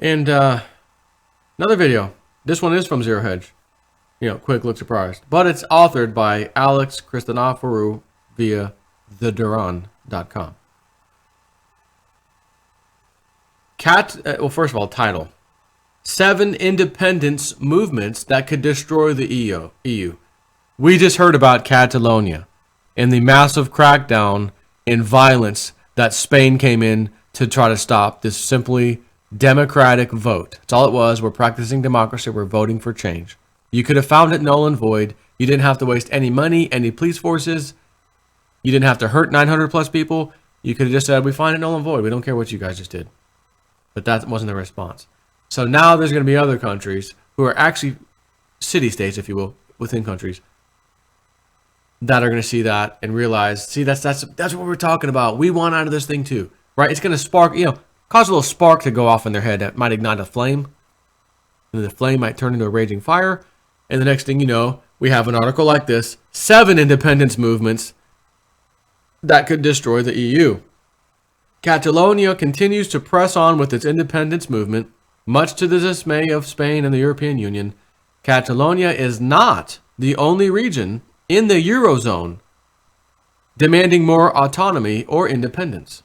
And another video. This one is from Zero Hedge. Quick look surprised. But it's authored by Alex Christonoforou via theduran.com. Well, first of all, title. 7 independence movements that could destroy the EU. We just heard about Catalonia and the massive crackdown and violence that Spain came in to try to stop this simply democratic vote. That's all it was. We're practicing democracy. We're voting for change. You could have found it null and void. You didn't have to waste any money, any police forces. You didn't have to hurt 900 plus people. You could have just said, we find it null and void. We don't care what you guys just did. But that wasn't the response. So now there's going to be other countries who are actually city-states, if you will, within countries, that are going to see that and realize, see, that's what we're talking about. We want out of this thing too, right? It's going to spark, cause a little spark to go off in their head that might ignite a flame. And the flame might turn into a raging fire. And the next thing you know, we have an article like this, 7 independence movements that could destroy the EU. Catalonia continues to press on with its independence movement, much to the dismay of Spain and the European Union. Catalonia is not the only region in the Eurozone demanding more autonomy or independence.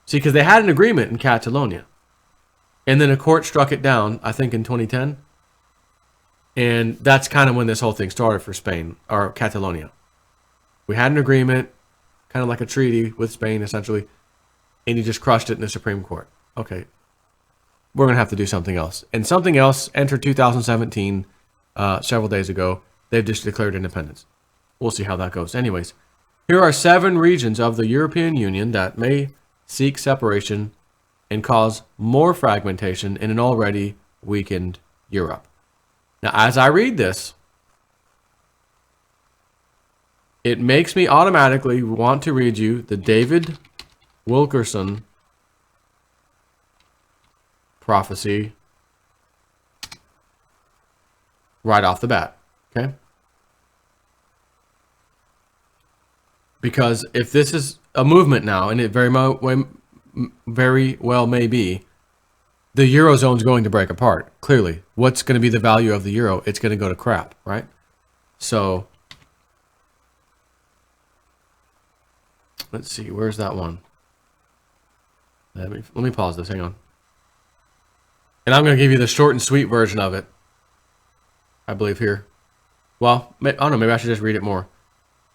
See, because they had an agreement in Catalonia, and then a court struck it down, I think in 2010, and that's kind of when this whole thing started for Spain, or Catalonia. We had an agreement, kind of like a treaty with Spain, essentially, and you just crushed it in the Supreme Court. Okay, we're going to have to do something else. And something else entered 2017, several days ago. They've just declared independence. We'll see how that goes. Anyways, here are 7 regions of the European Union that may seek separation and cause more fragmentation in an already weakened Europe. Now, as I read this, it makes me automatically want to read you the David Wilkerson prophecy right off the bat. Okay? Because if this is a movement now, and it very well may be, the Eurozone is going to break apart, clearly. What's going to be the value of the euro? It's going to go to crap, right? So, let's see, where's that one? Let me pause this, hang on. And I'm going to give you the short and sweet version of it, I believe here. Well, I don't know, maybe I should just read it more.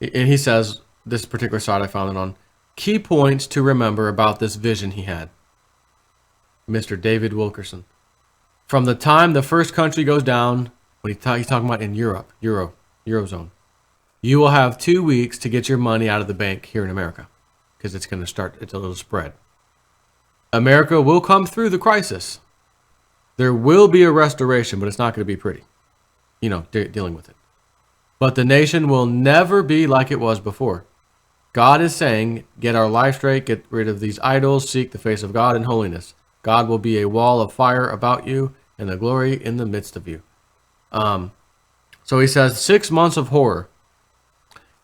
And he says, this particular site I found it on, key points to remember about this vision he had. Mr. David Wilkerson. From the time the first country goes down, when he's talking about in Europe, Eurozone, you will have 2 weeks to get your money out of the bank here in America. Because it's going to start, it's a little spread. America will come through the crisis. There will be a restoration, but it's not going to be pretty. Dealing with it. But the nation will never be like it was before. God is saying, get our life straight, get rid of these idols, seek the face of God in holiness. God will be a wall of fire about you and the glory in the midst of you. So he says 6 months of horror.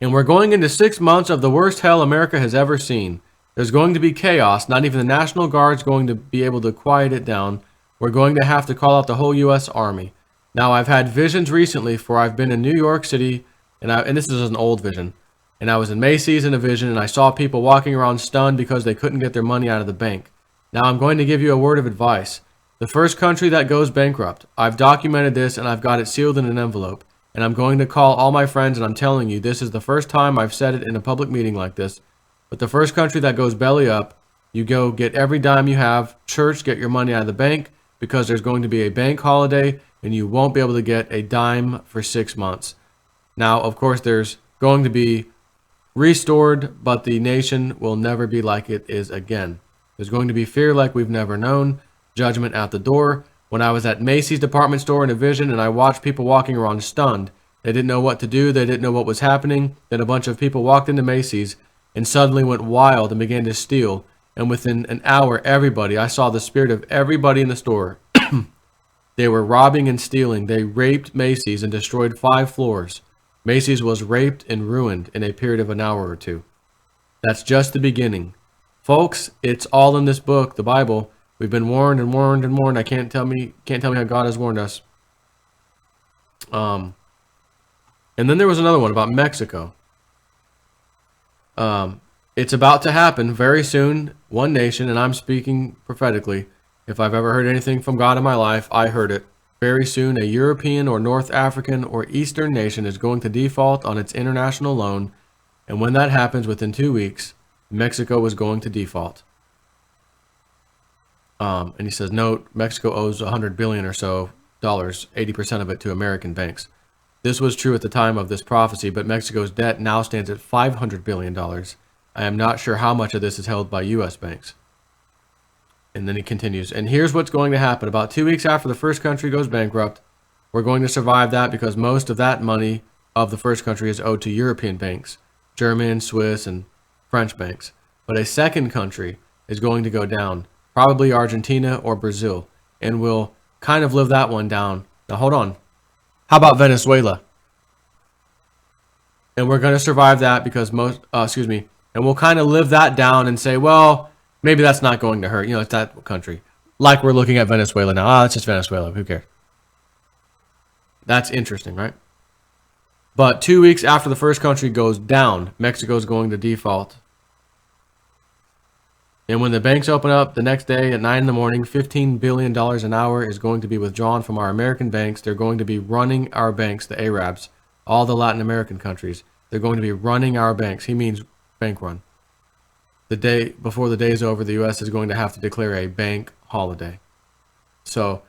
And we're going into 6 months of the worst hell America has ever seen. There's going to be chaos. Not even the National Guard's going to be able to quiet it down. We're going to have to call out the whole U.S. Army. Now, I've had visions recently, for I've been in New York City, and this is an old vision, and I was in Macy's in a vision, and I saw people walking around stunned because they couldn't get their money out of the bank. Now, I'm going to give you a word of advice. The first country that goes bankrupt, I've documented this, and I've got it sealed in an envelope, and I'm going to call all my friends, and I'm telling you, this is the first time I've said it in a public meeting like this, but the first country that goes belly up, you go get every dime you have, church, get your money out of the bank, because there's going to be a bank holiday, and you won't be able to get a dime for 6 months. Now, of course, there's going to be restored, but the nation will never be like it is again. There's going to be fear like we've never known, judgment at the door. When I was at Macy's department store in a vision and I watched people walking around stunned, they didn't know what to do, they didn't know what was happening. Then a bunch of people walked into Macy's and suddenly went wild and began to steal. And within an hour, I saw the spirit of everybody in the store. They were robbing and stealing. They raped Macy's and destroyed 5 floors. Macy's was raped and ruined in a period of an hour or two. That's just the beginning. Folks, it's all in this book, the Bible. We've been warned and warned and warned. I can't tell me how God has warned us. And then there was another one about Mexico. It's about to happen very soon. One nation, and I'm speaking prophetically. If I've ever heard anything from God in my life, I heard it. Very soon, a European or North African or Eastern nation is going to default on its international loan. And when that happens, within 2 weeks, Mexico is going to default. And he says, note, Mexico owes $100 billion or so dollars, 80% of it to American banks. This was true at the time of this prophecy, but Mexico's debt now stands at $500 billion. I am not sure how much of this is held by U.S. banks. And then he continues, and here's what's going to happen. About 2 weeks after the first country goes bankrupt, we're going to survive that because most of that money of the first country is owed to European banks, German, Swiss, and French banks. But a second country is going to go down, probably Argentina or Brazil, and we'll kind of live that one down. Now hold on. How about Venezuela? And we're going to survive that because and we'll kind of live that down and say, well, maybe that's not going to hurt. It's that country. Like we're looking at Venezuela now. It's just Venezuela. Who cares? That's interesting, right? But 2 weeks after the first country goes down, Mexico's going to default. And when the banks open up the next day at 9 in the morning, $15 billion an hour is going to be withdrawn from our American banks. They're going to be running our banks, the Arabs, all the Latin American countries. They're going to be running our banks. He means bank run. The day before the day is over, the U.S. is going to have to declare a bank holiday. So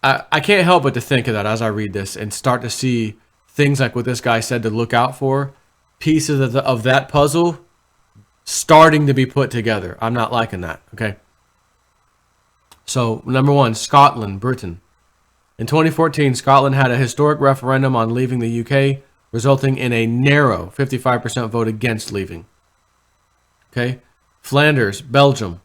I can't help but to think of that as I read this and start to see things like what this guy said to look out for, pieces of that puzzle starting to be put together. I'm not liking that, okay? So, number one, Scotland, Britain. In 2014, Scotland had a historic referendum on leaving the UK, resulting in a narrow 55% vote against leaving. Okay? Flanders, Belgium.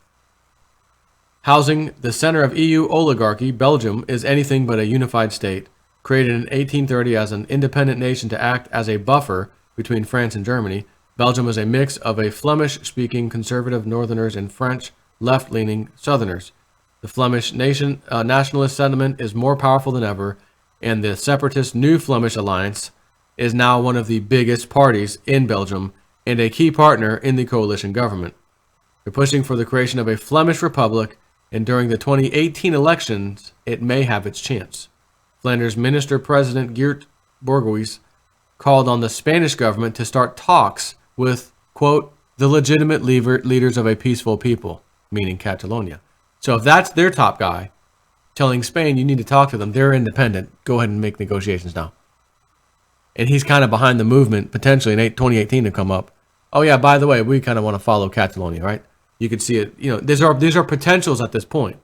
Housing the center of EU oligarchy, Belgium is anything but a unified state. Created in 1830 as an independent nation to act as a buffer between France and Germany, Belgium is a mix of a Flemish-speaking conservative northerners and French left-leaning southerners. The Flemish nationalist sentiment is more powerful than ever, and the separatist New Flemish Alliance is now one of the biggest parties in Belgium and a key partner in the coalition government. They're pushing for the creation of a Flemish republic, and during the 2018 elections, it may have its chance. Flanders Minister-President Geert Bourgeois called on the Spanish government to start talks with, quote, the legitimate leaders of a peaceful people, meaning Catalonia. So if that's their top guy telling Spain you need to talk to them, they're independent, go ahead and make negotiations now. And he's kind of behind the movement, potentially in 2018 to come up. Oh yeah, by the way, we kind of want to follow Catalonia, right? You could see it, these are potentials at this point.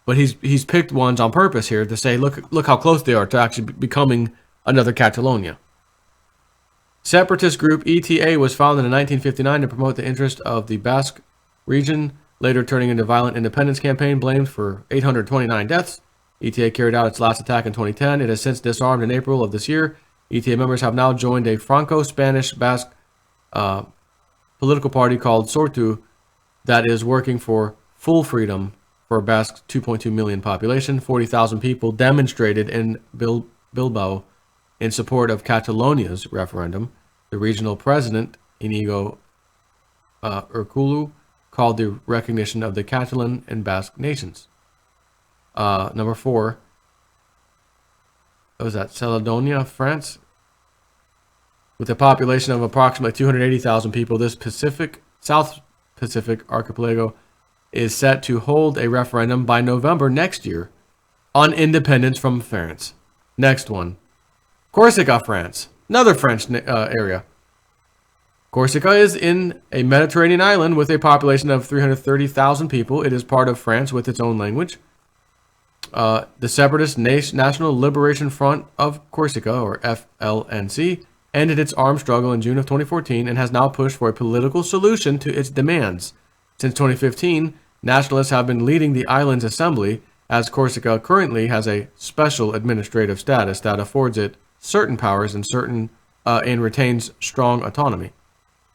But he's picked ones on purpose here to say, look how close they are to actually becoming another Catalonia. Separatist group ETA was founded in 1959 to promote the interest of the Basque region, later turning into a violent independence campaign blamed for 829 deaths. ETA carried out its last attack in 2010. It has since disarmed in April of this year. ETA members have now joined a Franco-Spanish Basque political party called Sortu that is working for full freedom for Basque's 2.2 million population. 40,000 people demonstrated in Bilbao in support of Catalonia's referendum. The regional president, Inigo Urkullu, called the recognition of the Catalan and Basque nations. Number 4, what was that? Caledonia, France? With a population of approximately 280,000 people, this South Pacific archipelago is set to hold a referendum by November next year on independence from France. Next one. Corsica, France. Another French area. Corsica is in a Mediterranean island with a population of 330,000 people. It is part of France with its own language. The separatist National Liberation Front of Corsica, or FLNC, ended its armed struggle in June of 2014 and has now pushed for a political solution to its demands. Since 2015, nationalists have been leading the island's assembly, as Corsica currently has a special administrative status that affords it certain powers and retains strong autonomy.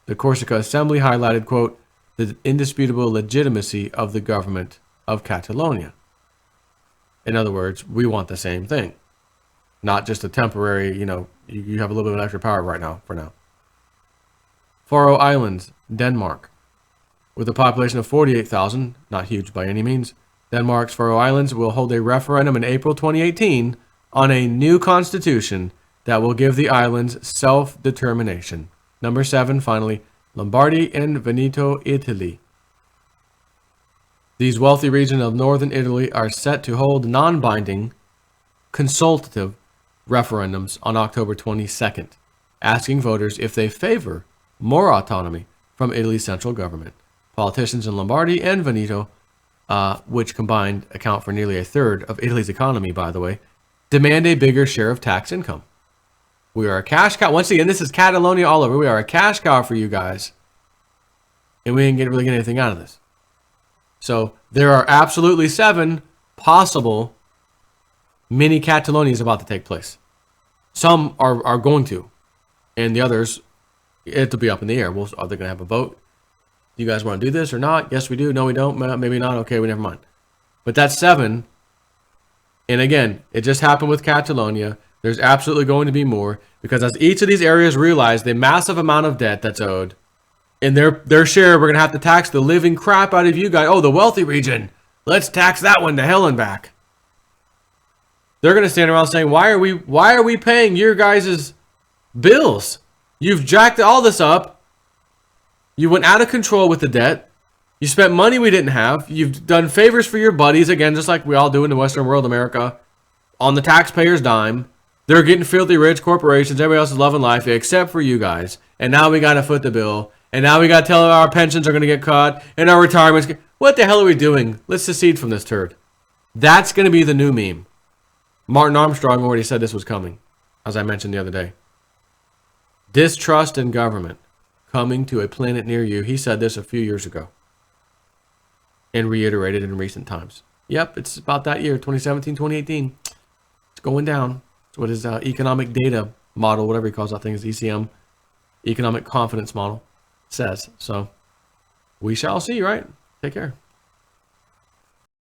The Corsica Assembly highlighted, quote, the indisputable legitimacy of the government, of Catalonia. In other words, we want the same thing. Not just a temporary, you have a little bit of extra power right now, for now. Faroe Islands, Denmark. With a population of 48,000, not huge by any means, Denmark's Faroe Islands will hold a referendum in April 2018 on a new constitution that will give the islands self-determination. Number 7, finally, Lombardy and Veneto, Italy. These wealthy regions of northern Italy are set to hold non-binding, consultative referendums on October 22nd, asking voters if they favor more autonomy from Italy's central government. Politicians in Lombardy and Veneto, which combined account for nearly a third of Italy's economy, by the way, demand a bigger share of tax income. We are a cash cow. Once again, this is Catalonia all over. We are a cash cow for you guys. And we didn't really get anything out of this. So there are absolutely 7 possible mini Catalonias about to take place. Some are going to. And the others, it'll be up in the air. Are they going to have a vote? Do you guys want to do this or not? Yes, we do. No, we don't. Maybe not. Okay, we never mind. But that's 7. And again, it just happened with Catalonia. There's absolutely going to be more, because as each of these areas realize the massive amount of debt that's owed, in their share, we're going to have to tax the living crap out of you guys. Oh, the wealthy region. Let's tax that one to hell and back. They're going to stand around saying, why are we paying your guys' bills? You've jacked all this up. You went out of control with the debt. You spent money we didn't have. You've done favors for your buddies, again, just like we all do in the Western world, America, on the taxpayer's dime. They're getting filthy rich, corporations, everybody else is loving life except for you guys. And now we got to foot the bill. And now we got to tell our pensions are going to get cut and our retirements. What the hell are we doing? Let's secede from this turd. That's going to be the new meme. Martin Armstrong already said this was coming, as I mentioned the other day. Distrust in government coming to a planet near you. He said this a few years ago and reiterated in recent times. Yep, it's about that year, 2017, 2018. It's going down. It's what his economic data model, whatever he calls that thing, is ECM, economic confidence model, says. So we shall see, right? Take care.